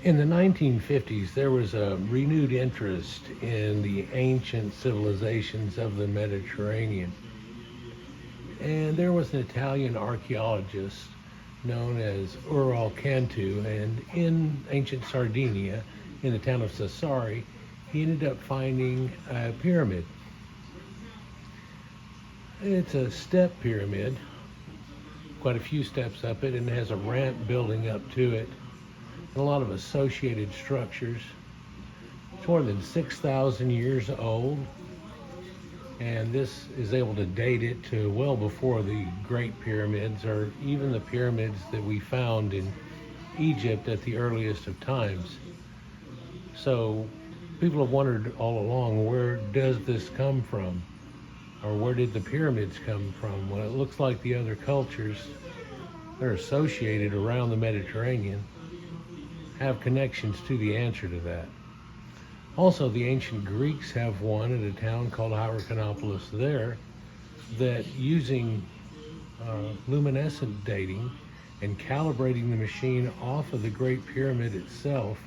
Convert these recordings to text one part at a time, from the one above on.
In the 1950s, there was a renewed interest in the ancient civilizations of the Mediterranean. And there was an Italian archaeologist known as Ural Cantu, and in ancient Sardinia, in the town of Sassaria, he ended up finding a pyramid. It's a step pyramid, quite a few steps up it, and it has a ramp building up to it, and a lot of associated structures. It's more than 6,000 years old, and this is able to date it to well before the Great Pyramids, or even the pyramids that we found in Egypt at the earliest of times. So people have wondered all along, where does this come from? Or where did the pyramids come from? Well, it looks like the other cultures that are associated around the Mediterranean have connections to the answer to that. Also, the ancient Greeks have one at a town called Heirokonopolis there, that using luminescent dating and calibrating the machine off of the Great Pyramid itself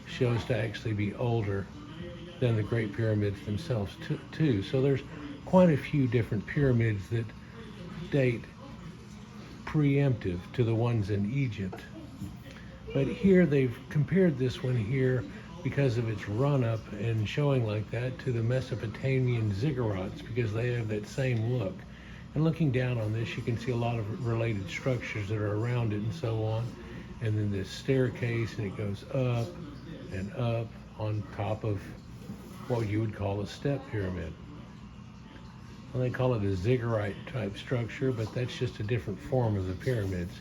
shows to actually be older than the Great Pyramids themselves too. So there's quite a few different pyramids that date preemptive to the ones in Egypt. But here they've compared this one here, because of its run-up and showing like that, to the Mesopotamian ziggurats, because they have that same look. And looking down on this, you can see a lot of related structures that are around it and so on. And then this staircase, and it goes up and up on top of what you would call a step pyramid. Well, they call it a ziggurat type structure, but that's just a different form of the pyramids.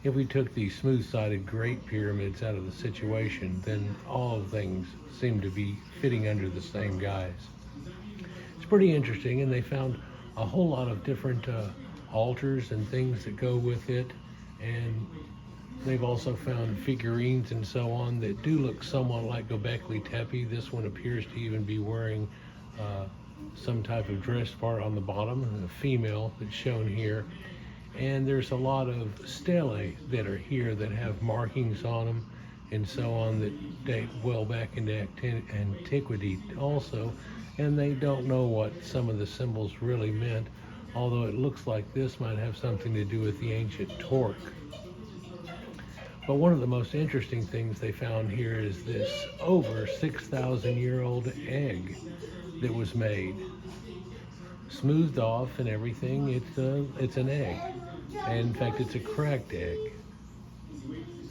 If we took the smooth-sided Great Pyramids out of the situation, then all things seem to be fitting under the same guise. It's pretty interesting, and they found a whole lot of different altars and things that go with it, and they've also found figurines and so on that do look somewhat like Göbekli Tepe. This one appears to even be wearing some type of dress part on the bottom, a female that's shown here. And there's a lot of stelae that are here that have markings on them and so on that date well back into antiquity also. And they don't know what some of the symbols really meant, although it looks like this might have something to do with the ancient torque. But one of the most interesting things they found here is this over 6,000-year-old egg that was made. Smoothed off and everything, it's an egg. And in fact, it's a cracked egg.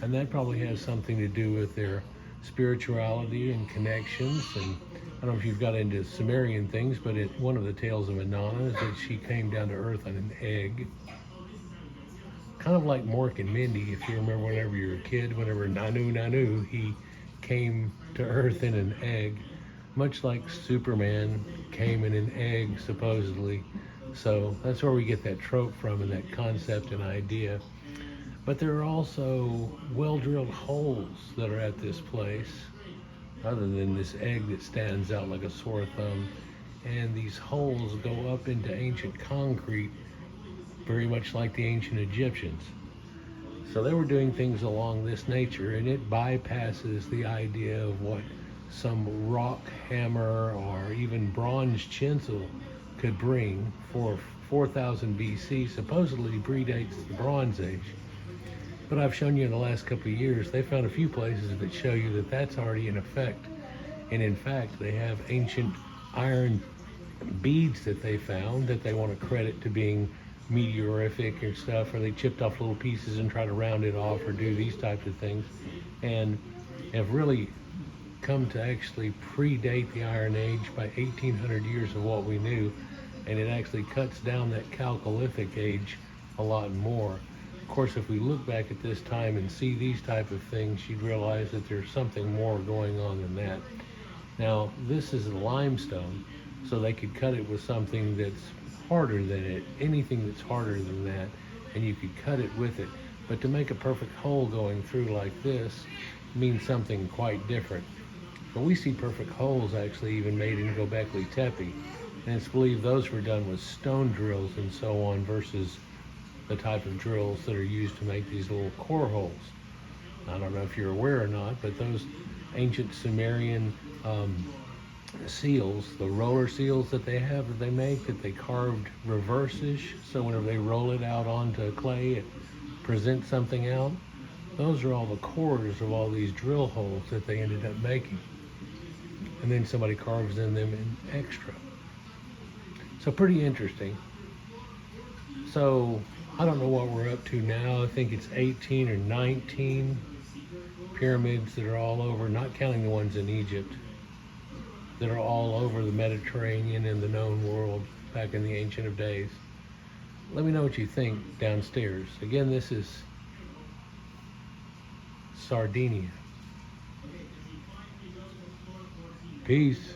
And that probably has something to do with their spirituality and connections. And I don't know if you've got into Sumerian things, but one of the tales of Inanna is that she came down to earth on an egg. Kind of like Mork and Mindy, if you remember whenever you were a kid, whenever Nanu, he came to earth in an egg. Much like Superman came in an egg, supposedly. So that's where we get that trope from and that concept and idea. But there are also well-drilled holes that are at this place, other than this egg that stands out like a sore thumb. And these holes go up into ancient concrete, very much like the ancient Egyptians. So they were doing things along this nature, and it bypasses the idea of what some rock hammer or even bronze chisel could bring for 4,000 BC, supposedly predates the Bronze Age. But I've shown you in the last couple of years, they found a few places that show you that that's already in effect. And in fact, they have ancient iron beads that they found that they want to credit to being meteorific or stuff, or they chipped off little pieces and try to round it off or do these types of things, and have really come to actually predate the Iron Age by 1,800 years of what we knew, and it actually cuts down that Chalcolithic age a lot more. Of course, if we look back at this time and see these type of things, you'd realize that there's something more going on than that. Now, this is limestone, so they could cut it with something that's harder than it, anything that's harder than that, and you could cut it with it. But to make a perfect hole going through like this means something quite different. But we see perfect holes actually even made in Göbekli Tepe, and it's believed those were done with stone drills and so on versus the type of drills that are used to make these little core holes. I don't know if you're aware or not, but those ancient Sumerian seals, the roller seals that they have that they make, that they carved reverse-ish, so whenever they roll it out onto clay, it presents something out. Those are all the cores of all these drill holes that they ended up making. And then somebody carves in them in extra. So pretty interesting. So I don't know what we're up to now. I think it's 18 or 19 pyramids that are all over, not counting the ones in Egypt, that are all over the Mediterranean and the known world back in the ancient of days. Let me know what you think downstairs. Again, this is Sardinia. Peace.